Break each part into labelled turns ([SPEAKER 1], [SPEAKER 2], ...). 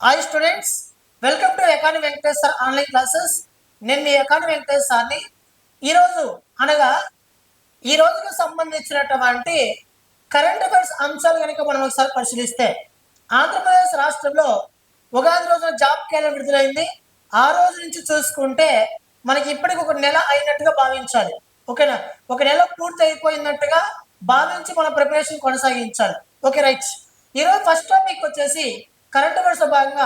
[SPEAKER 1] Hi students, welcome to economy Venkatesh sir online classes. నేను మీ economy Venkatesh సార్ని. ఈరోజు అనగా ఈ రోజుకు సంబంధించినటువంటి కరెంట్ అఫైర్స్ అంశాలు కనుక మనం ఒకసారి పరిశీలిస్తే, ఆంధ్రప్రదేశ్ రాష్ట్రంలో ఉగాది రోజున జాబ్ క్యాలెండర్ విడుదలైంది. ఆ రోజు నుంచి చూసుకుంటే మనకి ఇప్పటికి ఒక నెల అయినట్టుగా భావించాలి. ఓకేనా? ఒక నెల పూర్తి అయిపోయినట్టుగా భావించి మన ప్రిపరేషన్ కొనసాగించాలి. Okay, right. ఈరోజు ఫస్ట్ టాపిక్ వచ్చేసి కరెంట్ అఫైర్స్ లో భాగంగా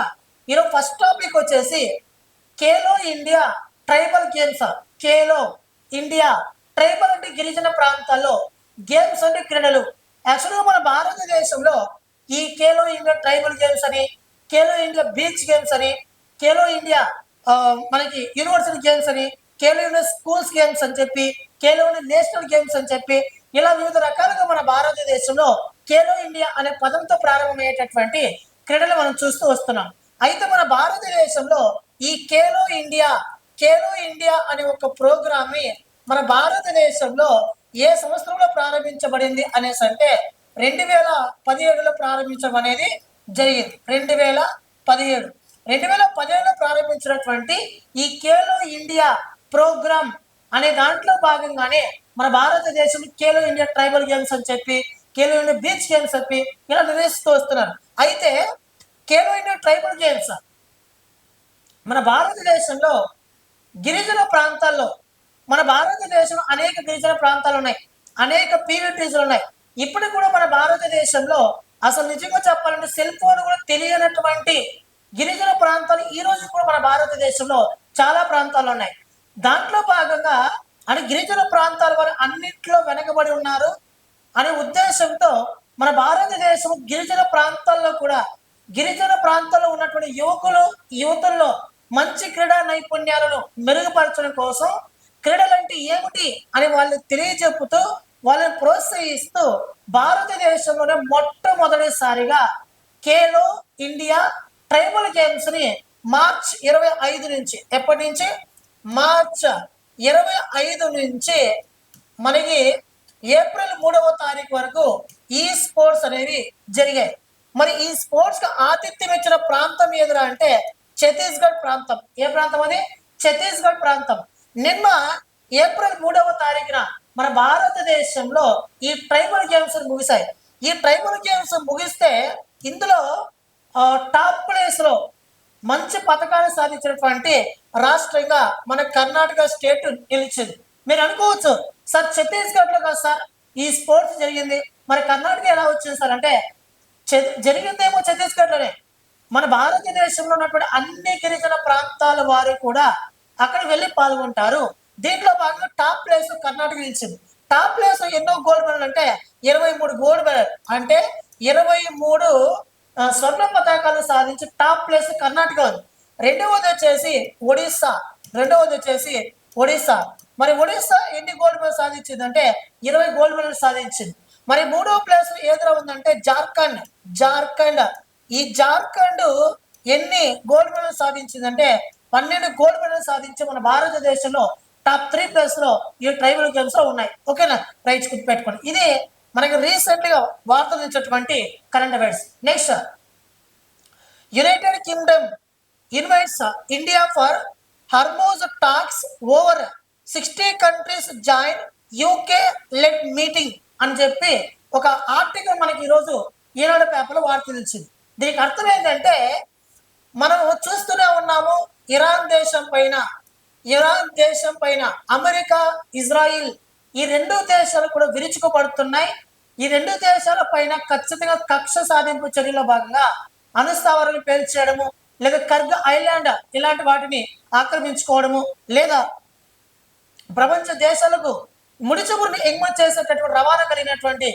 [SPEAKER 1] ఈరోజు ఫస్ట్ టాపిక్ వచ్చేసి Khelo India tribal games. Khelo India tribal అంటే గిరిజన ప్రాంతాల్లో, గేమ్స్ అంటే క్రీడలు. యాక్చువల్గా మన భారతదేశంలో ఈ ఖేలో ఇండియా ట్రైబల్ గేమ్స్ అని, ఖేలో ఇండియా బీచ్ గేమ్స్ అని, ఖేలో ఇండియా మనకి యూనివర్సిటీ గేమ్స్ అని, ఖేలో ఇండియా స్కూల్స్ గేమ్స్ అని చెప్పి, ఖేలో ఇండియా నేషనల్ గేమ్స్ అని చెప్పి, ఇలా వివిధ రకాలుగా మన భారతదేశంలో ఖేలో ఇండియా అనే పదంతో ప్రారంభమయ్యేటటువంటి క్రీడలు మనం చూస్తూ వస్తున్నాం. అయితే మన భారతదేశంలో ఈ ఖేలో ఇండియా అనే ఒక ప్రోగ్రామ్ ని మన భారతదేశంలో ఏ సంవత్సరంలో ప్రారంభించబడింది అనేసి అంటే 2017లో ప్రారంభించడం అనేది జరిగింది. 2017లో ప్రారంభించినటువంటి ఈ ఖేలో ఇండియా ప్రోగ్రామ్ అనే దాంట్లో భాగంగానే మన భారతదేశం ఖేలో ఇండియా ట్రైబల్ గేమ్స్ అని చెప్పి, ఖేలో ఇండియా బీచ్ గేమ్స్ చెప్పి ఇలా నిర్వహిస్తూ వస్తున్నారు. అయితే ఖేలో ఇండియా ట్రైబల్ గేమ్స్ మన భారతదేశంలో గిరిజన ప్రాంతాల్లో, మన భారతదేశంలో అనేక గిరిజన ప్రాంతాలు ఉన్నాయి, అనేక పీవీటీలు ఉన్నాయి. ఇప్పుడు కూడా మన భారతదేశంలో అసలు నిజంగా చెప్పాలంటే సెల్ ఫోన్ కూడా తెలియనటువంటి గిరిజన ప్రాంతాలు ఈ రోజు కూడా మన భారతదేశంలో చాలా ప్రాంతాలు ఉన్నాయి. దాంట్లో భాగంగా అని గిరిజన ప్రాంతాల వారు అన్నింటిలో వెనకబడి ఉన్నారు అనే ఉద్దేశంతో మన భారతదేశం గిరిజన ప్రాంతాల్లో కూడా, గిరిజన ప్రాంతాల్లో ఉన్నటువంటి యువతుల్లో మంచి క్రీడా నైపుణ్యాలను మెరుగుపరచడం కోసం క్రీడలంటే ఏమిటి అని వాళ్ళని తెలియజెప్పుతూ, వాళ్ళని ప్రోత్సహిస్తూ భారతదేశంలోనే మొట్టమొదటిసారిగా ఖేలో ఇండియా ట్రైబల్ గేమ్స్ ని మార్చ్ 25 నుంచి, ఎప్పటి నుంచి? మార్చ్ 25 నుంచి మనకి ఏప్రిల్ 3వ తారీఖు వరకు ఈ స్పోర్ట్స్ అనేవి జరిగాయి. మరి ఈ స్పోర్ట్స్ కి ఆతిథ్యం ఇచ్చిన ప్రాంతం ఏదిరా అంటే ఛత్తీస్గఢ్ ప్రాంతం. ఏ ప్రాంతం అది? ఛత్తీస్గఢ్ ప్రాంతం. నిన్న ఏప్రిల్ 3వ తారీఖున మన భారతదేశంలో ఈ ట్రైబల్ గేమ్స్ ముగిశాయి. ఈ ట్రైబల్ గేమ్స్ ముగిస్తే ఇందులో టాప్ ప్లేస్ లో మంచి పథకాలు సాధించినటువంటి రాష్ట్రంగా మన కర్ణాటక స్టేట్ నిలిచింది. మీరు అనుకోవచ్చు, సార్ ఛత్తీస్గఢ్ లో కాదు సార్ ఈ స్పోర్ట్స్ జరిగింది, మరి కర్ణాటక ఎలా వచ్చింది సార్ అంటే, జరిగిందేమో ఛత్తీస్గఢ్ లోనే. మన భారతదేశంలో ఉన్నటువంటి అన్ని గిరిజన ప్రాంతాల వారు కూడా అక్కడ వెళ్ళి పాల్గొంటారు. దీంట్లో భాగంగా టాప్ ప్లేస్ కర్ణాటక నిలిచింది. టాప్ ప్లేస్ ఎన్నో గోల్డ్ మెడల్ అంటే 23 గోల్డ్ మెడల్, అంటే 23 స్వర్ణ పతాకాలు సాధించి టాప్ ప్లేస్ కర్ణాటక ఉంది. రెండవది వచ్చేసి ఒడిస్సా. మరి ఒడిస్సా ఎన్ని గోల్డ్ మెడల్ సాధించింది అంటే 20 గోల్డ్ మెడల్ సాధించింది. మరి మూడవ ప్లేస్ ఏదో ఉందంటే జార్ఖండ్. ఈ జార్ఖండ్ ఎన్ని గోల్డ్ మెడల్ సాధించిందంటే 12 గోల్డ్ మెడల్ సాధించి మన భారతదేశంలో టాప్ 3 ప్లేస్ లో ఈ ట్రైబల్ గేమ్స్ లో ఉన్నాయి. ఓకేనా? రైట్స్ గుర్తుపెట్టుకోండి. ఇది మనకి రీసెంట్ గా వార్తలు ఇచ్చినటువంటి current affairs. Next, United Kingdom invites India for Hormuz talks over 60 countries join UK led meeting అని చెప్పి ఒక ఆర్టికల్ మనకి ఈరోజు ఈనాడు పేపర్లో వార్త తెలిసింది. దీనికి అర్థం ఏంటంటే, మనం చూస్తూనే ఉన్నాము, ఇరాన్ దేశం పైన అమెరికా, ఇజ్రాయిల్ ఈ రెండు దేశాలు కూడా విరుచుకుపడుతున్నాయి. ఈ రెండు దేశాల పైన ఖచ్చితంగా కక్ష సాధింపు చర్యలో భాగంగా అణుస్థావరాలు పేల్చేయడము, లేదా కర్గ్ ఐలాండ్ ఇలాంటి వాటిని ఆక్రమించుకోవడము, లేదా ప్రపంచ దేశాలకు ముడి చమురుని ఎగుమతి చేసేటటువంటి రవాణా కలిగినటువంటి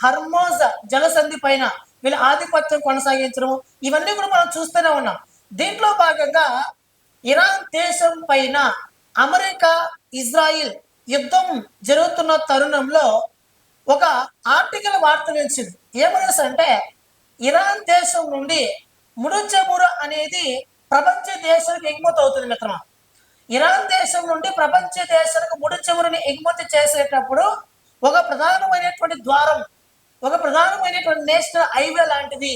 [SPEAKER 1] హర్మోజ్ జలసంధి పైన వీళ్ళ ఆధిపత్యం కొనసాగించడం, ఇవన్నీ కూడా మనం చూస్తూనే ఉన్నాం. దీంట్లో భాగంగా ఇరాన్ దేశం పైన అమెరికా, ఇజ్రాయిల్ యుద్ధం జరుగుతున్న తరుణంలో ఒక ఆర్టికల్ వార్త నిలిచింది. ఏమనేసి అంటే, ఇరాన్ దేశం నుండి ముడి చమురు అనేది ప్రపంచ దేశాలకు ఎగుమతి అవుతుంది మిత్రమా. ఇరాన్ దేశం నుండి ప్రపంచ దేశాలకు ముడి చమురుని ఎగుమతి చేసేటప్పుడు ఒక ప్రధానమైనటువంటి ద్వారం, ఒక ప్రధానమైనటువంటి నేషనల్ హైవే లాంటిది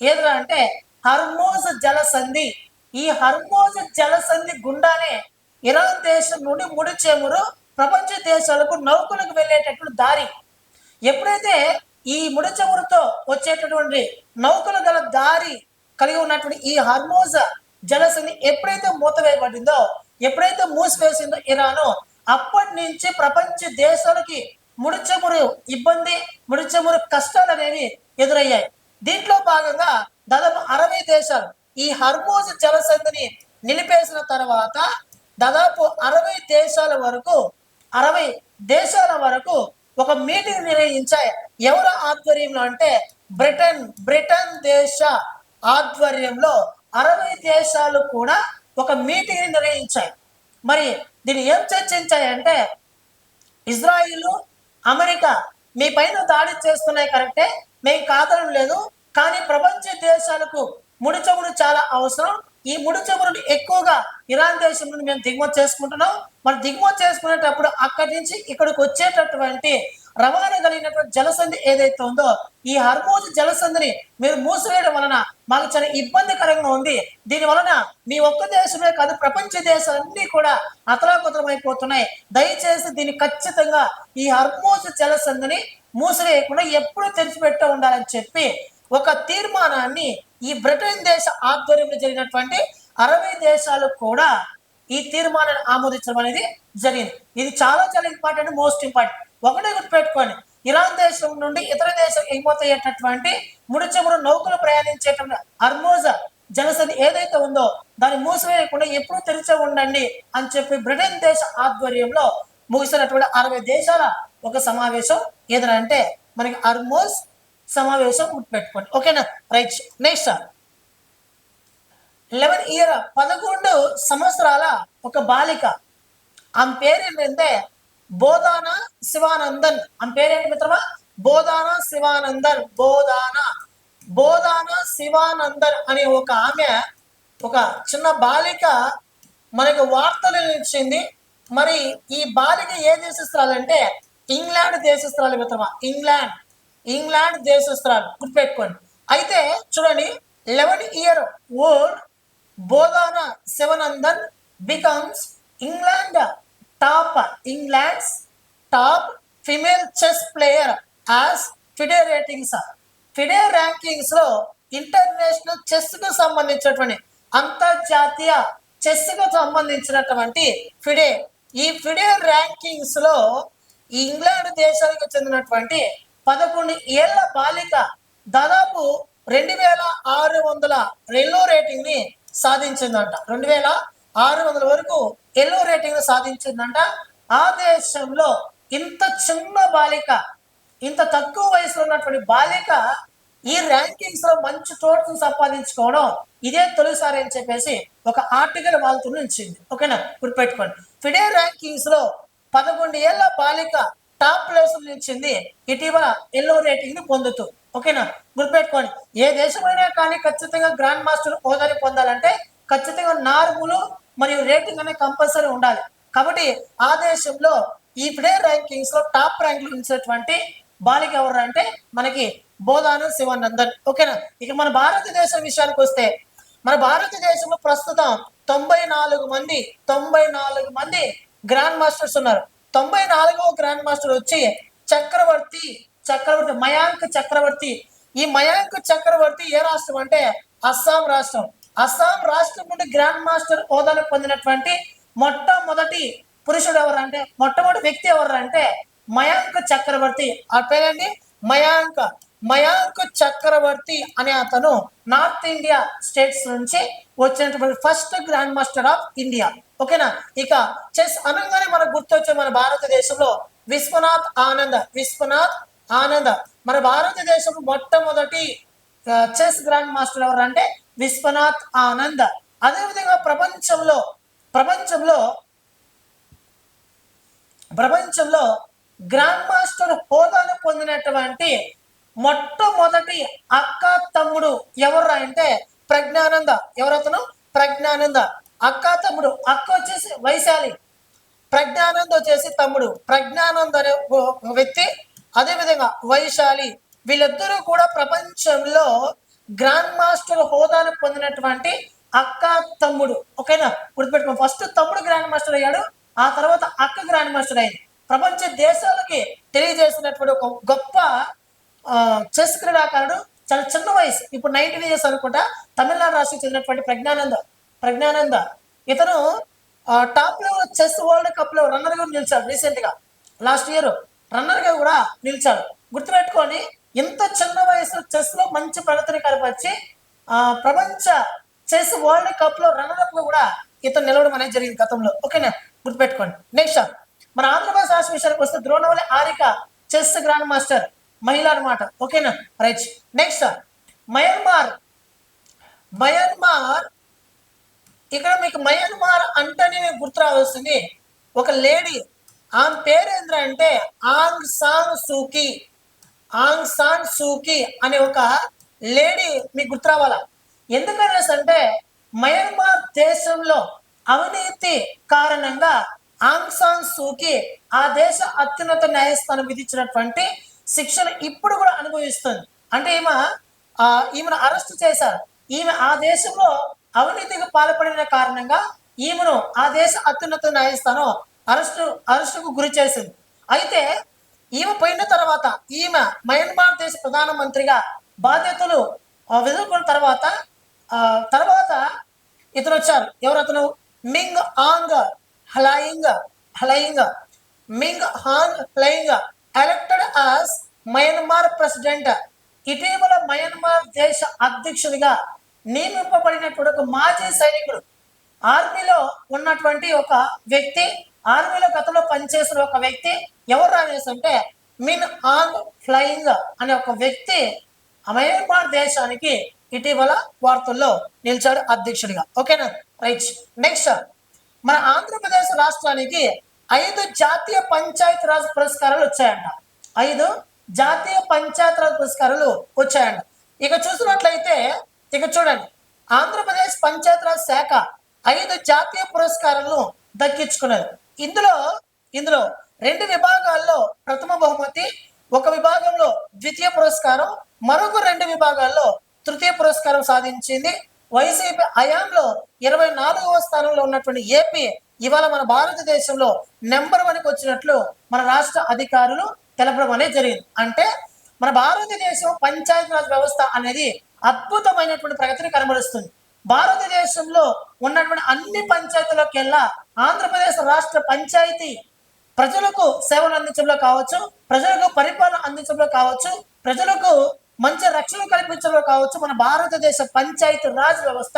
[SPEAKER 1] ఏదిరా అంటే హర్మోజ్ జలసంధి. ఈ హర్మోజ్ జలసంధి గుండానే ఇరాన్ దేశం నుండి ముడి చమురు ప్రపంచ దేశాలకు నౌకలకు వెళ్ళేటటువంటి దారి. ఎప్పుడైతే ఈ ముడి చమురుతో వచ్చేటటువంటి నౌకలు గల దారి కలిగి ఉన్నటువంటి ఈ హర్మోజ్ జలసంధి ఎప్పుడైతే మూతవేయబడిందో, ఎప్పుడైతే మూసివేసిందో ఇరాను, అప్పటి నుంచి ప్రపంచ దేశాలకి ముడి చమురు ఇబ్బంది, ముడి చమురు కష్టాలు అనేవి ఎదురయ్యాయి. దీంట్లో భాగంగా దాదాపు 60 దేశాలు ఈ హర్మోజ్ జలసంధిని నిలిపేసిన తర్వాత దాదాపు 60 దేశాల వరకు ఒక మీటింగ్ నిర్వహించాయి. ఎవరి ఆధ్వర్యంలో అంటే బ్రిటన్ దేశ ఆధ్వర్యంలో 60 దేశాలు కూడా ఒక మీటింగ్ నిర్వహించాయి. మరి దీన్ని ఏం చర్చించాయంటే, ఇజ్రాయిల్, అమెరికా మీ పైన దాడి చేస్తున్నాయి కరెక్టే, మేము కాదడం లేదు, కానీ ప్రపంచ దేశాలకు ముడి చమురు చాలా అవసరం. ఈ ముడి చమురుని ఎక్కువగా ఇరాన్ దేశం నుండి మేము దిగుమతి చేసుకుంటున్నాం. మరి దిగుమతి చేసుకునేటప్పుడు అక్కడి నుంచి ఇక్కడికి వచ్చేటటువంటి రవాణా కలిగినటువంటి జలసంధి ఏదైతే ఉందో, ఈ హర్మోజ్ జలసంధిని మీరు మూసివేయడం వలన మాకు చాలా ఇబ్బందికరంగా ఉంది. దీని వలన మీ ఒక్క దేశమే కాదు, ప్రపంచ దేశాలన్నీ కూడా అతలాకుతలమైపోతున్నాయి. దయచేసి దీన్ని ఖచ్చితంగా ఈ హర్మోజ్ జలసంధిని మూసివేయకుండా ఎప్పుడు తెరిచిపెట్ట ఉండాలని చెప్పి ఒక తీర్మానాన్ని ఈ బ్రిటన్ దేశ ఆధ్వర్యంలో జరిగినటువంటి 60 దేశాలు కూడా ఈ తీర్మానాన్ని ఆమోదించడం అనేది జరిగింది. ఇది చాలా చాలా ఇంపార్టెంట్, మోస్ట్ ఇంపార్టెంట్. ఒకటే గుర్తుపెట్టుకోండి, ఇరాన్ దేశం నుండి ఇతర దేశం ఎగిపోతయ్యేటటువంటి ముడి చమురు నౌకలు ప్రయాణించేటువంటి హర్మోజ్ జలసంధి ఏదైతే ఉందో దాన్ని మూసివేయకుండా ఎప్పుడు తెరిచే ఉండండి అని చెప్పి బ్రిటన్ దేశ ఆధ్వర్యంలో ముగిసినటువంటి 60 దేశాల ఒక సమావేశం ఏదంటే మనకి హర్మోజ్ సమావేశం గుర్తుపెట్టుకోండి. ఓకేనా, రైట్. నెక్స్ట్ 11 సంవత్సరాల ఒక బాలిక, ఆమె పేరు ఏంటంటే బోధానా శివానందన్. ఆమె పేరేంటి మిత్రమా? బోధానా శివానందన్ అనే ఒక ఆమె, ఒక చిన్న బాలిక మనకు వార్తలు ఇచ్చింది. మరి ఈ బాలిక ఏ దేశస్తురాలంటే ఇంగ్లాండ్ దేశస్తురాలు మిత్రమా, ఇంగ్లాండ్ దేశస్తురాలు గుర్తుపెట్టుకోండి. అయితే చూడండి, 11-year-old Bodhana Sivanandan becomes England's top female chess player as FIDE rankings లో ఇంటర్నేషనల్ చెస్ కు సంబంధించినటువంటి అంతర్జాతీయ చెస్ కు సంబంధించినటువంటి ఈ ఫిడే ర్యాంకింగ్స్ లో ఇంగ్లాండ్ దేశానికి చెందినటువంటి 11 ఏళ్ల బాలిక దాదాపు 2600 ఎల్లో రేటింగ్ ని సాధించిందంట. 2600 వరకు ఎల్లో రేటింగ్ ని సాధించిందంట. ఆ దేశంలో ఇంత చిన్న బాలిక, ఇంత తక్కువ వయసులో ఉన్నటువంటి బాలిక ఈ ర్యాంకింగ్స్ లో మంచి చోటును సంపాదించుకోవడం ఇదే తొలిసారి అని చెప్పేసి ఒక ఆర్టికల్ వాళ్ళతో నిలిచింది. ఓకేనా, గుర్తుపెట్టుకోండి. ఫిడే ర్యాంకింగ్స్ లో 11 ఏళ్ల బాలిక టాప్ ప్లేస్ నిలిచింది ఇటీవల ఎల్లో రేటింగ్ ని పొందుతూ. ఓకేనా, గుర్తుపెట్టుకోండి. ఏ దేశమైనా కానీ ఖచ్చితంగా గ్రాండ్ మాస్టర్ హోదాని పొందాలంటే ఖచ్చితంగా నార్ములు మరియు రేటింగ్ అనేది కంపల్సరీ ఉండాలి. కాబట్టి ఆ దేశంలో ఈ ఫిడే ర్యాంకింగ్స్ లో టాప్ ర్యాంక్ లో ఉంచినటువంటి బాలిక ఎవరు అంటే మనకి బోధానా శివానందన్. ఓకేనా, ఇక మన భారతదేశం విషయానికి వస్తే, మన భారతదేశంలో ప్రస్తుతం 94 మంది గ్రాండ్ మాస్టర్స్ ఉన్నారు. 94వ గ్రాండ్ మాస్టర్ వచ్చి చక్రవర్తి మయాంక్ చక్రవర్తి. ఈ మయాంక్ చక్రవర్తి ఏ రాష్ట్రం అంటే అస్సాం రాష్ట్రం నుండి గ్రాండ్ మాస్టర్ హోదాను పొందినటువంటి మొట్టమొదటి పురుషుడు ఎవరంటే, మొట్టమొదటి వ్యక్తి ఎవరంటే మయాంక్ చక్రవర్తి. ఆ పేరండి మయాంక్ చక్రవర్తి అనే అతను నార్త్ ఇండియా స్టేట్స్ నుంచి వచ్చినటువంటి first grand master of India. ఓకేనా, ఇక చెస్ అనగానే మనకు గుర్తొచ్చే మన భారతదేశంలో విశ్వనాథ్ ఆనంద్. మన భారతదేశంలో మొట్టమొదటి చెస్ గ్రాండ్ మాస్టర్ ఎవరు అంటే విశ్వనాథ్ ఆనంద్. అదేవిధంగా ప్రపంచంలో గ్రాండ్ మాస్టర్ హోదాను పొందినటువంటి మొట్టమొదటి అక్క తమ్ముడు ఎవరు అంటే ప్రజ్ఞానంద. ఎవరతను? ప్రజ్ఞానంద. అక్క తమ్ముడు, అక్క వచ్చేసి వైశాలి, ప్రజ్ఞానంద్ వచ్చేసి తమ్ముడు. ప్రజ్ఞానంద్ అనే వ్యక్తి, అదేవిధంగా వైశాలి, వీళ్ళిద్దరూ కూడా ప్రపంచంలో గ్రాండ్ మాస్టర్ హోదాను పొందినటువంటి అక్క తమ్ముడు. ఓకేనా, గుర్తుపెట్టుకో. ఫస్ట్ తమ్ముడు గ్రాండ్ మాస్టర్ అయ్యాడు, ఆ తర్వాత అక్క గ్రాండ్ మాస్టర్ అయింది. ప్రపంచ దేశాలకి తెలియజేసినటువంటి ఒక గొప్ప చెస్ క్రీడాకారుడు. చాలా చిన్న వయసు, ఇప్పుడు 19 ఇయర్స్ అనుకుంటా. తమిళనాడు రాష్ట్రం చెందినటువంటి ప్రజ్ఞానంద ఇతను top level chess world cup లో రన్నర్ గా నిలిచాడు. రీసెంట్ గా లాస్ట్ ఇయర్ రన్నర్ గా కూడా నిలిచాడు. గుర్తుపెట్టుకొని, ఇంత చిన్న వయసులో చెస్ లో మంచి ప్రగతిని కనపరిచి ప్రపంచ చెస్ వరల్డ్ కప్ లో రన్నర్ అప్ గా కూడా ఇతను నిలవడం అనేది జరిగింది గతంలో. ఓకేనా, గుర్తుపెట్టుకోండి. నెక్స్ట్ మన ఆంధ్రప్రదేశ్ రాష్ట్ర విషయానికి వస్తే Dronavalli Harika chess grand master మహిళ అనమాట. ఓకేనా, రైట్. Next Myanmar. ఇక్కడ మీకు మయన్మార్ అంటేనే మీకు గుర్తు రావాల్సింది ఒక లేడీ. ఆమె పేరు ఏంటంటే ఆంగ్ సాన్ సూకీ అనే ఒక లేడీ మీకు గుర్తు రావాలా. ఎందుకనేసి అంటే మయన్మార్ దేశంలో అవినీతి కారణంగా ఆంగ్ సాన్ సూకీ ఆ దేశ అత్యున్నత న్యాయస్థానం విధించినటువంటి శిక్షను ఇప్పుడు కూడా అనుభవిస్తుంది. అంటే ఈమెను అరెస్ట్ చేశారు. ఈమె ఆ దేశంలో అవినీతికి పాల్పడిన కారణంగా ఈమెను ఆ దేశ అత్యున్నత న్యాయస్థానం అరెస్టుకు గురి చేసింది. అయితే ఈమె పోయిన తర్వాత ఈమె మయన్మార్ దేశ ప్రధానమంత్రిగా బాధ్యతలు వెదుర్కొన్న తర్వాత ఇతను వచ్చారు. ఎవరు అతను? Min Aung Hlaing elected as Myanmar president. ఇటీవల మయన్మార్ దేశ అధ్యక్షుడిగా నియమింపబడినటువంటి ఒక మాజీ సైనికుడు. ఆర్మీలో ఉన్నటువంటి ఒక వ్యక్తి, ఆర్మీలో గతంలో పనిచేసిన ఒక వ్యక్తి. ఎవరు అనేసి అంటే మిన్ ఆంగ్ ఫ్లయింగ్ అనే ఒక వ్యక్తి మయన్మార్ దేశానికి ఇటీవల వార్తల్లో నిలిచాడు అధ్యక్షుడిగా. ఓకేనా, రైట్. నెక్స్ట్ మన ఆంధ్రప్రదేశ్ రాష్ట్రానికి 5 జాతీయ పంచాయతీ రాజ్ పురస్కారాలు వచ్చాయంట. 5 జాతీయ పంచాయతీ రాజ్ పురస్కారాలు వచ్చాయంట. ఇక చూసినట్లయితే ఇక చూడండి, ఆంధ్రప్రదేశ్ పంచాయతీరాజ్ శాఖ 5 జాతీయ పురస్కారాలను దక్కించుకున్నది. ఇందులో 2 విభాగాల్లో ప్రథమ బహుమతి, ఒక విభాగంలో ద్వితీయ పురస్కారం, మరొక 2 విభాగాల్లో తృతీయ పురస్కారం సాధించింది. వైసీపీ హయాంలో 24వ స్థానంలో ఉన్నటువంటి ఏపీ ఇవాళ మన భారతదేశంలో నెంబర్ 1కి వచ్చినట్లు మన రాష్ట్ర అధికారులు తెలపడం అనేది జరిగింది. అంటే మన భారతదేశం పంచాయతీరాజ్ వ్యవస్థ అనేది అద్భుతమైనటువంటి ప్రగతిని కనబరుస్తుంది. భారతదేశంలో ఉన్నటువంటి అన్ని పంచాయతీలకెల్లా ఆంధ్రప్రదేశ్ రాష్ట్ర పంచాయతీ ప్రజలకు సేవలు అందించడంలో కావచ్చు, ప్రజలకు పరిపాలన అందించడంలో కావచ్చు, ప్రజలకు మంచి రక్షణ కల్పించడంలో కావచ్చు, మన భారతదేశ పంచాయతీ రాజ్ వ్యవస్థ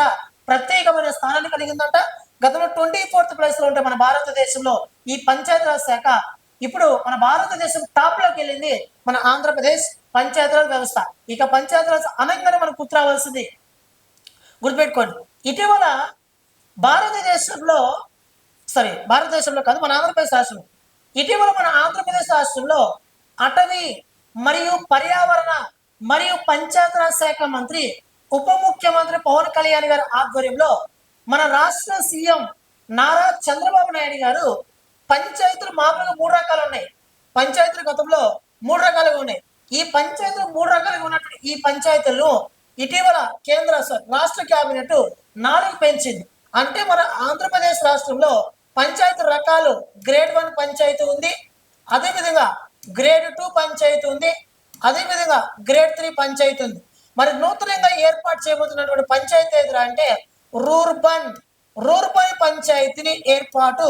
[SPEAKER 1] ప్రత్యేకమైన స్థానాన్ని కలిగిందంట. గతంలో 24th ప్లేస్ లో ఉంటే మన భారతదేశంలో ఈ పంచాయతీరాజ్ శాఖ ఇప్పుడు మన భారతదేశం టాప్ లోకి వెళ్ళింది మన ఆంధ్రప్రదేశ్ పంచాయతీరాజ్ వ్యవస్థ. ఇక పంచాయతీరాజ్ అనగానే మనకు గుర్తు రావాల్సింది గుర్తుపెట్టుకోండి. ఇటీవల భారతదేశంలో కాదు, మన ఆంధ్రప్రదేశ్ రాష్ట్రంలో ఇటీవల మన ఆంధ్రప్రదేశ్ రాష్ట్రంలో అటవీ మరియు పర్యావరణ మరియు పంచాయతీరాజ్ శాఖ మంత్రి ఉప ముఖ్యమంత్రి పవన్ కళ్యాణ్ గారి ఆధ్వర్యంలో మన రాష్ట్ర సీఎం నారా చంద్రబాబు నాయుడు గారు పంచాయతీలు మామూలుగా 3 రకాలు ఉన్నాయి. పంచాయతీలు గతంలో 3 రకాలుగా ఉన్నాయి. ఈ పంచాయతీలు 3 రకాలుగా ఉన్నటువంటి ఈ పంచాయతీలను ఇటీవల రాష్ట్ర కేబినెట్ 4 పెంచింది. అంటే మన ఆంధ్రప్రదేశ్ రాష్ట్రంలో పంచాయతీ రకాలు గ్రేడ్ 1 పంచాయతీ ఉంది, అదేవిధంగా గ్రేడ్ 2 పంచాయతీ ఉంది, అదేవిధంగా గ్రేడ్ 3 పంచాయతీ ఉంది. మరి నూతనంగా ఏర్పాటు చేయబోతున్నటువంటి పంచాయతీ ఏది అంటే రూర్బన్ పంచాయతీని ఏర్పాటు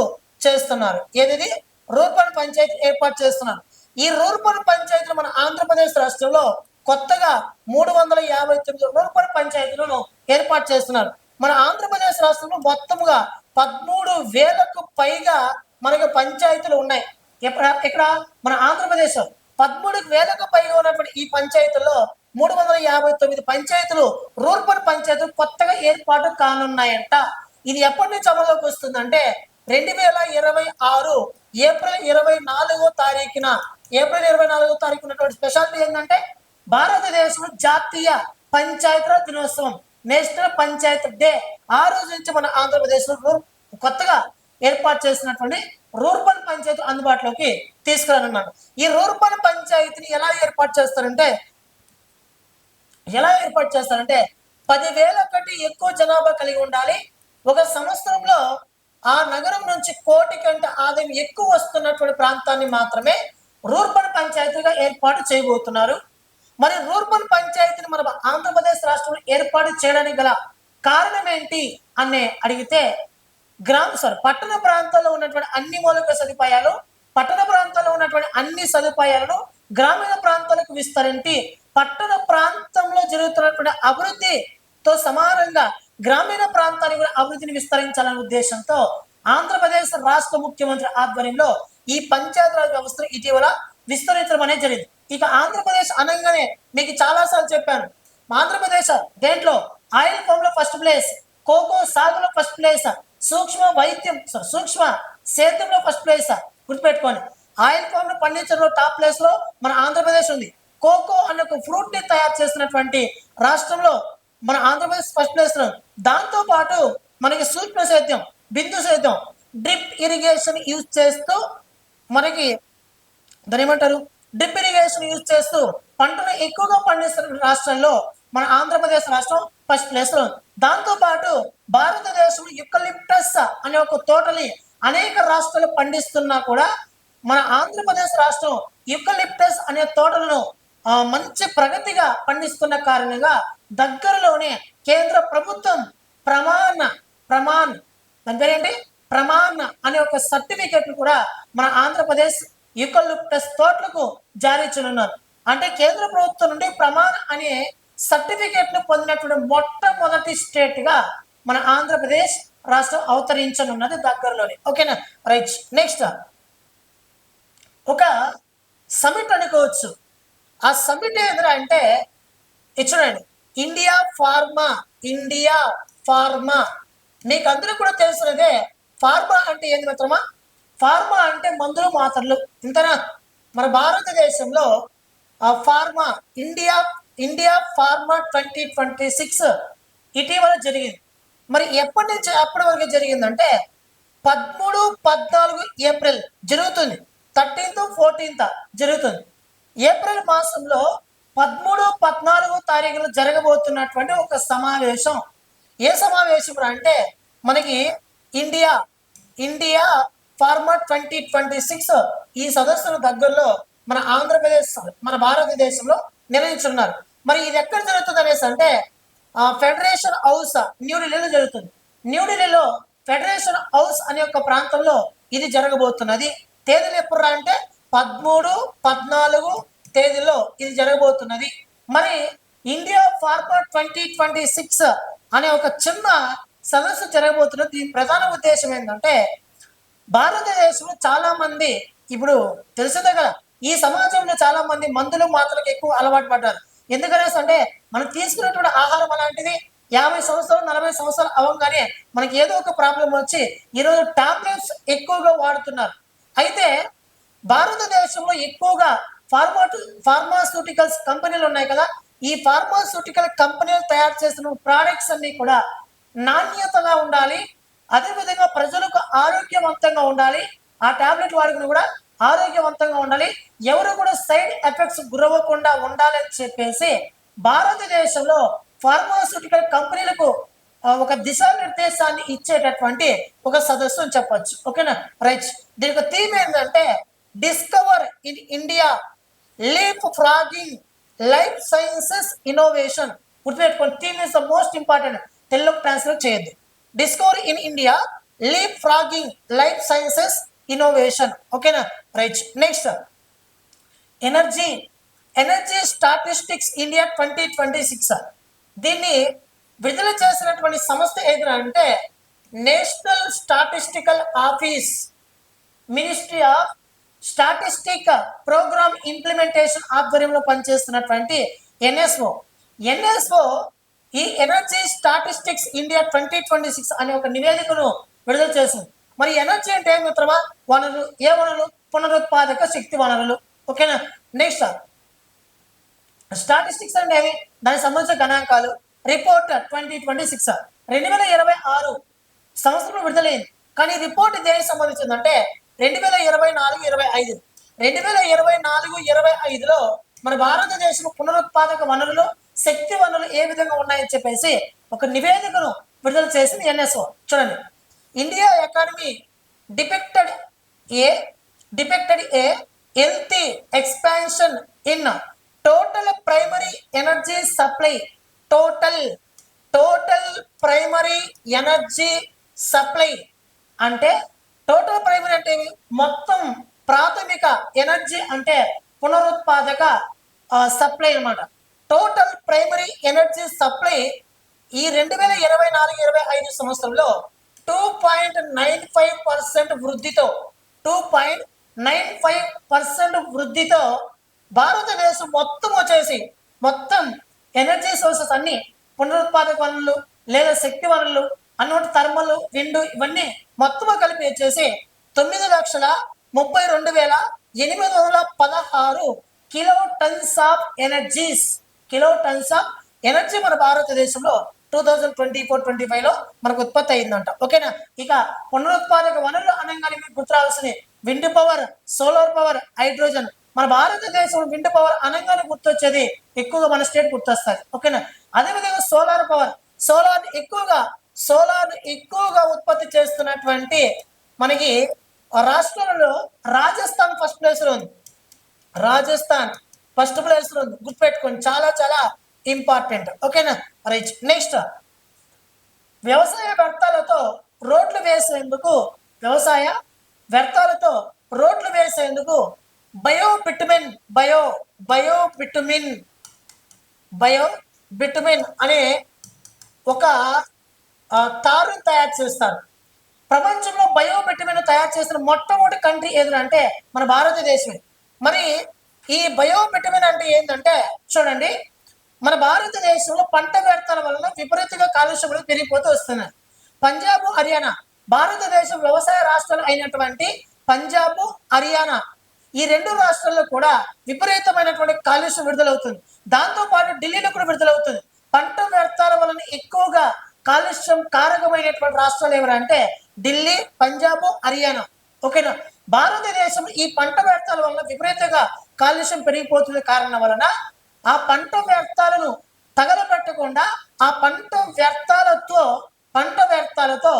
[SPEAKER 1] చేస్తున్నారు. ఏది? రూర్బన్ పంచాయతీ ఏర్పాటు చేస్తున్నారు. ఈ రూర్బన్ పంచాయతీలు మన ఆంధ్రప్రదేశ్ రాష్ట్రంలో కొత్తగా 359 రూర్బన్ పంచాయతీలను ఏర్పాటు చేస్తున్నారు. మన ఆంధ్రప్రదేశ్ రాష్ట్రంలో మొత్తముగా 13,000కు పైగా మనకు పంచాయతీలు ఉన్నాయి. ఇక్కడ మన ఆంధ్రప్రదేశ్ 13,000కు పైగా ఉన్నటువంటి ఈ పంచాయతీల్లో 359 పంచాయతీలు రూర్బన్ పంచాయతీలు కొత్తగా ఏర్పాటు కానున్నాయంట. ఇది ఎప్పటి నుంచి అమల్లోకి వస్తుందంటే 2026 ఏప్రిల్ 24వ తారీఖున ఉన్నటువంటి స్పెషాలిటీ ఏంటంటే భారతదేశంలో జాతీయ పంచాయతీరాజ్ దినోత్సవం, నేషనల్ పంచాయతీ డే. ఆ రోజు నుంచి మన ఆంధ్రప్రదేశ్లో కొత్తగా ఏర్పాటు చేసినటువంటి రూర్బన్ పంచాయతీ అందుబాటులోకి తీసుకురానున్నాడు. ఈ రూర్బన్ పంచాయతీని ఎలా ఏర్పాటు చేస్తారంటే ఎలా ఏర్పాటు చేస్తారంటే 10,000 కంటే ఎక్కువ జనాభా కలిగి ఉండాలి. ఒక సంవత్సరంలో ఆ నగరం నుంచి 1,00,00,000 కంటే ఆదాయం ఎక్కువ వస్తున్నటువంటి ప్రాంతాన్ని మాత్రమే రూర్బన్ పంచాయతీగా ఏర్పాటు చేయబోతున్నారు. మరి రూర్బన్ పంచాయతీని మన ఆంధ్రప్రదేశ్ రాష్ట్రంలో ఏర్పాటు చేయడానికి గల కారణం ఏంటి అని అడిగితే పట్టణ ప్రాంతాల్లో ఉన్నటువంటి అన్ని మౌలిక సదుపాయాలు, పట్టణ ప్రాంతాల్లో ఉన్నటువంటి అన్ని సదుపాయాలను గ్రామీణ ప్రాంతాలకు విస్తరించి పట్టణ ప్రాంతంలో జరుగుతున్నటువంటి అభివృద్ధితో సమానంగా గ్రామీణ ప్రాంతానికి కూడా అభివృద్ధిని విస్తరించాలనే ఉద్దేశంతో ఆంధ్రప్రదేశ్ రాష్ట్ర ముఖ్యమంత్రి ఆధ్వర్యంలో ఈ పంచాయతీరాజ్ వ్యవస్థను ఇటీవల విస్తరించడం అనేది జరిగింది. ఇక ఆంధ్రప్రదేశ్ అనగానే మీకు చాలాసార్లు చెప్పాను, ఆంధ్రప్రదేశ్ దేంట్లో ఆయిల్ ఫామ్ లో ఫస్ట్ ప్లేస్, కోకో సాగులో ఫస్ట్ ప్లేస్, సూక్ష్మ సేద్యంలో ఫస్ట్ ప్లేస్. గుర్తుపెట్టుకోండి, ఆయిల్ ఫామ్ ను పండించడంలో టాప్ ప్లేస్ లో మన ఆంధ్రప్రదేశ్ ఉంది. కోకో అనే ఒక ఫ్రూట్ ని తయారు చేసినటువంటి రాష్ట్రంలో మన ఆంధ్రప్రదేశ్ ఫస్ట్ ప్లేస్ లో. దాంతో పాటు మనకి సూక్ష్మ సేద్యం, బిందు సేద్యం, డ్రిప్ ఇరిగేషన్ యూజ్ చేస్తూ మనకి దాని ఏమంటారు డ్రిప్ ఇరిగేషన్ యూజ్ చేస్తూ పంటను ఎక్కువగా పండిస్తున్న రాష్ట్రంలో మన ఆంధ్రప్రదేశ్ రాష్ట్రం ఫస్ట్ ప్లేస్ లో. దాంతో పాటు భారతదేశంలో యుకలిప్టస్ అనే ఒక తోటని అనేక రాష్ట్రాలు పండిస్తున్నా కూడా మన ఆంధ్రప్రదేశ్ రాష్ట్రం యుకలిప్టస్ అనే తోటలను మంచి ప్రగతిగా పండిస్తున్న కారణంగా దగ్గరలోనే కేంద్ర ప్రభుత్వం దాని పేరేంటి ప్రమాణ అనే ఒక సర్టిఫికేట్ కూడా మన ఆంధ్రప్రదేశ్ యూకలిప్టస్ తోటలకు జారీ చేయనున్నారు. అంటే కేంద్ర ప్రభుత్వం నుండి ప్రమాణ అనే సర్టిఫికేట్ ను పొందినటువంటి మొట్టమొదటి స్టేట్ గా మన ఆంధ్రప్రదేశ్ రాష్ట్రం అవతరించనున్నది దగ్గరలోనే. ఓకేనా, రైట్. నెక్స్ట్ ఒక సమిట్ అనుకోవచ్చు. ఆ సమిట్ ఏదైనా అంటే చూడండి, ఇండియా ఫార్మా మీకు అందరూ కూడా తెలుసున్నదే. ఫార్మా అంటే ఏంది మిత్రమా? ఫార్మా అంటే మందులు మాత్రలు, ఇంతనా? మన భారతదేశంలో ఫార్మా ఇండియా ఫార్మా 2026 ఇటీవల జరిగింది. మరి ఎప్పటి నుంచి ఎప్పటి వరకు జరిగిందంటే 13-14 ఏప్రిల్ జరుగుతుంది. 13th 14th జరుగుతుంది. ఏప్రిల్ మాసంలో 13-14 తారీఖులు జరగబోతున్నటువంటి ఒక సమావేశం. ఏ సమావేశం అంటే మనకి ఇండియా ఫార్మా 2026 ఈ సదస్సుల దగ్గరలో మన ఆంధ్రప్రదేశ్ మన భారతదేశంలో నిర్వహించున్నారు. మరి ఇది ఎక్కడ జరుగుతుంది అనేసి అంటే ఫెడరేషన్ హౌస్ న్యూఢిల్లీలో జరుగుతుంది. న్యూఢిల్లీలో ఫెడరేషన్ హౌస్ అనే ఒక ప్రాంతంలో ఇది జరగబోతున్నది. తేదీలు ఎప్పుడు అంటే 13-14 తేదీలో ఇది జరగబోతున్నది. మరి ఇండియా ఫార్మా 2026 అనే ఒక చిన్న సదస్సు జరగబోతున్నది. దీని ప్రధాన ఉద్దేశం ఏంటంటే భారతదేశంలో చాలా మంది ఇప్పుడు తెలిసిందే కదా, ఈ సమాజంలో చాలా మంది మందులు మాత్రలకు ఎక్కువ అలవాటు పడ్డారు. ఎందుకనేసి అంటే మనం తీసుకున్నటువంటి ఆహారం అలాంటిది. 50 సంవత్సరాలు 40 సంవత్సరాలు అవ్వగానే మనకి ఏదో ఒక ప్రాబ్లం వచ్చి ఈరోజు టాబ్లెట్స్ ఎక్కువగా వాడుతున్నారు. అయితే భారతదేశంలో ఎక్కువగా ఫార్మాస్యూటికల్స్ కంపెనీలు ఉన్నాయి కదా. ఈ ఫార్మాస్యూటికల్ కంపెనీలు తయారు చేసిన ప్రోడక్ట్స్ అన్ని కూడా నాణ్యతగా ఉండాలి, అదేవిధంగా ప్రజలకు ఆరోగ్యవంతంగా ఉండాలి. ఆ టాబ్లెట్ వాడుకుని కూడా ఆరోగ్యవంతంగా ఉండాలి, ఎవరు కూడా సైడ్ ఎఫెక్ట్స్ గురవ్వకుండా ఉండాలని చెప్పేసి భారతదేశంలో ఫార్మాస్యూటికల్ కంపెనీలకు ఒక దిశానిర్దేశాన్ని ఇచ్చేటటువంటి ఒక సదస్సు అని చెప్పొచ్చు. ఓకేనా, రైట్. దీనికి థీమ్ ఏంటంటే discover in India leapfrogging life sciences innovation. గుర్తుపెట్టుకోండి, theme is the most important. Telugu translate చేయొద్దు. Discover in India leapfrogging life sciences innovation. ఓకేనా, right. Next energy statistics India 2026. దీన్ని విడుదల చేసినటువంటి సంస్థ ఏదైనా అంటే national statistical office, ministry of statistic programme implementation ఆధ్వర్యంలో పనిచేస్తున్నటువంటి ఎన్ఎస్ఓ ఈ ఎనర్జీ స్టాటిస్టిక్స్ ఇండియా 2026 అనే ఒక నివేదికను విడుదల చేసింది. మరి ఎనర్జీ అంటే ఏం మిత్రమా? వనరులు. ఏ వనరులు? పునరుత్పాదక శక్తి వనరులు. ఓకేనా, నెక్స్ట్ స్టాటిస్టిక్స్ అంటే ఏమి? దానికి సంబంధించిన గణాంకాలు. రిపోర్ట్ 2026 2026 సంవత్సరంలో విడుదలైంది. కానీ రిపోర్ట్ దేనికి సంబంధించిందంటే 2024-25 2024-25లో మన భారతదేశం పునరుత్పాదక వనరులు శక్తి వనరులు ఏ విధంగా ఉన్నాయని చెప్పేసి ఒక నివేదికను విడుదల చేసింది ఎన్ఎస్ఓ. చూడండి, India economy depicted a healthy expansion in total primary energy supply. Total primary energy supply అంటే టోటల్ ప్రైమరీ అంటే మొత్తం ప్రాథమిక ఎనర్జీ అంటే పునరుత్పాదక సప్లై అన్నమాట. టోటల్ ప్రైమరీ ఎనర్జీ సప్లై ఈ 2024-25 సంవత్సరంలో 2.95% వృద్ధితో 2.95% వృద్ధితో భారతదేశం మొత్తం ఎనర్జీ సోర్సెస్ అన్ని పునరుత్పాదక వనరులు లేదా శక్తి వనరులు అన్నట్టు థర్మల్, విండ్ ఇవన్నీ మొత్తం కలిపి వచ్చేసి 9,32,816 కిలో టన్స్ ఆఫ్ ఎనర్జీ మన భారతదేశంలో 2024-25 మనకు ఉత్పత్తి అయిందంట. ఓకేనా. ఇక పునరుత్పాదక వనరులు అనగానే మీకు గుర్తు రావాల్సింది wind power, solar power, hydrogen. మన భారతదేశంలో విండ్ పవర్ అనగానే గుర్తొచ్చేది ఎక్కువగా మన స్టేట్ గుర్తొస్తుంది. ఓకేనా. అదేవిధంగా సోలార్ పవర్, సోలార్ ఎక్కువగా ఉత్పత్తి చేస్తున్నటువంటి మనకి రాష్ట్రాలలో రాజస్థాన్ ఫస్ట్ ప్లేస్ లో ఉంది. గుర్తుపెట్టుకోండి, చాలా చాలా ఇంపార్టెంట్. ఓకేనా. రైట్. నెక్స్ట్, వ్యవసాయ వ్యర్థాలతో రోడ్లు వేసేందుకు బయోబిటుమిన్ అనే ఒక తారుని తయారు చేస్తారు. ప్రపంచంలో బయోబిటుమిన్ తయారు చేసిన మొట్టమొదటి కంట్రీ ఏదంటే మన భారతదేశమే. మరి ఈ బయోబిటుమిన్ అంటే ఏంటంటే చూడండి, మన భారతదేశంలో పంట వ్యర్థాల వలన విపరీతంగా కాలుష్యం పెరిగిపోతూ వస్తున్నాయి. పంజాబ్, హర్యానా భారతదేశం వ్యవసాయ రాష్ట్రాలు అయినటువంటి పంజాబ్, హర్యానా ఈ రెండు రాష్ట్రాల్లో కూడా విపరీతమైనటువంటి కాలుష్యం విడుదలవుతుంది. దాంతోపాటు ఢిల్లీలో కూడా విడుదలవుతుంది. పంట వ్యర్థాల వలన ఎక్కువగా కాలుష్యం కారకమైనటువంటి రాష్ట్రాలు ఎవరంటే ఢిల్లీ, పంజాబ్, హర్యానా. ఓకేనా. భారతదేశం ఈ పంట వ్యర్థాల వలన విపరీతంగా కాలుష్యం పెరిగిపోతున్న కారణం వలన ఆ పంట వ్యర్థాలను తగలబెట్టకుండా ఆ పంట వ్యర్థాలతో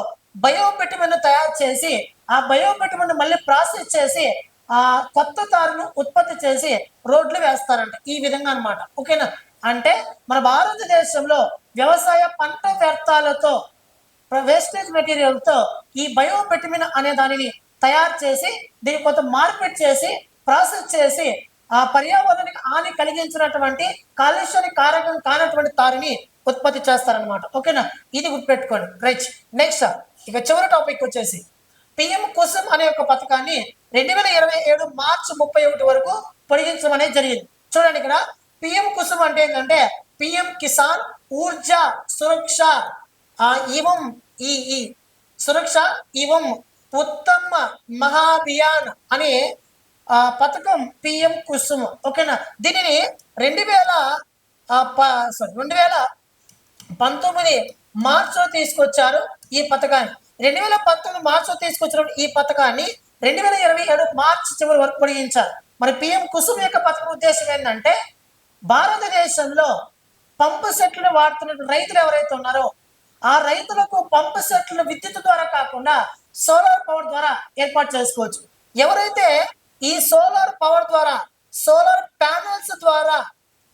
[SPEAKER 1] బయోబిటుమిన్ తయారు చేసి ఆ బయోబిటుమిన్ మళ్ళీ ప్రాసెస్ చేసి ఆ కొత్త తారును ఉత్పత్తి చేసి రోడ్లు వేస్తారంట. ఈ విధంగా అన్నమాట. ఓకేనా. అంటే మన భారతదేశంలో వ్యవసాయ పంట వ్యర్థాలతో వేస్టేజ్ మెటీరియల్తో ఈ బయోబిటుమిన్ అనే దానిని తయారు చేసి దీన్ని కొంత మార్కెట్ చేసి ప్రాసెస్ చేసి ఆ పర్యావరణానికి హాని కలిగించినటువంటి కాలుష్యానికి కారకం కానటువంటి తారుని ఉత్పత్తి చేస్తారనమాట. ఓకేనా. ఇది గుర్తుపెట్టుకోండి. రైట్. నెక్స్ట్, ఇక చివరి టాపిక్ వచ్చేసి పిఎం కుసుమ్ అనే ఒక పథకాన్ని 2027 మార్చి 31 వరకు పొడిగించడం అనేది జరిగింది. చూడండి, ఇక్కడ పిఎం కుసుమ్ అంటే ఏంటంటే పిఎం కిసాన్ ఊర్జా సురక్ష సురక్ష ఇవం ఉత్తమ మహాభియాన్ అనే పథకం పిఎం కుసుమ్. ఓకేనా. దీనిని 2019 మార్చిలో తీసుకొచ్చారు. ఈ పథకాన్ని 2019 మార్చిలో తీసుకొచ్చినప్పుడు ఈ పథకాన్ని 2027 మార్చి చివరి వరకు పొడిగించారు. మరి పిఎం కుసుమ్ యొక్క పథకం ఉద్దేశం ఏంటంటే భారతదేశంలో పంపు సెట్లను వాడుతున్న రైతులు ఎవరైతే ఉన్నారో ఆ రైతులకు పంపు సెట్లను విద్యుత్ ద్వారా కాకుండా సోలార్ పవర్ ద్వారా ఏర్పాటు చేసుకోవచ్చు. ఎవరైతే ఈ సోలార్ పవర్ ద్వారా సోలార్ ప్యానెల్స్ ద్వారా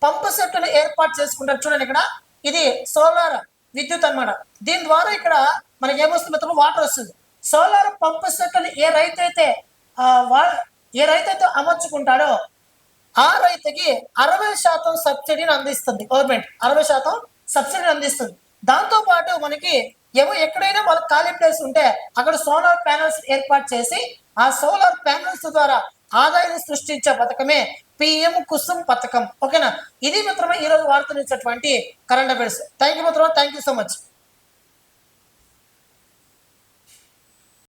[SPEAKER 1] పంపు సెట్లను ఏర్పాటు చేసుకుంటారు. చూడండి, ఇక్కడ ఇది సోలార్ విద్యుత్ అన్నమాట. దీని ద్వారా ఇక్కడ మనకి ఏమొస్తుంది, మొత్తం వాటర్ వస్తుంది. సోలార్ పంపు సెట్లను ఏ రైతైతే అమర్చుకుంటాడో ఆ రైతుకి 60% సబ్సిడీని అందిస్తుంది గవర్నమెంట్. 60% సబ్సిడీని అందిస్తుంది. దాంతోపాటు మనకి ఎక్కడైనా వాళ్ళకి ఖాళీ ప్లేస్ ఉంటే అక్కడ సోలార్ ప్యానెల్స్ ఏర్పాటు చేసి ఆ సోలార్ ప్యానెల్స్ ద్వారా ఆదాయాన్ని సృష్టించే పథకమే పిఎం కుసుమ్ పథకం. ఓకేనా. ఇది మిత్రమా ఈరోజు వార్తలు ఇచ్చేటువంటి కరెంట్ అఫైర్స్. థ్యాంక్ యూ మిత్రమా. Thank you so much.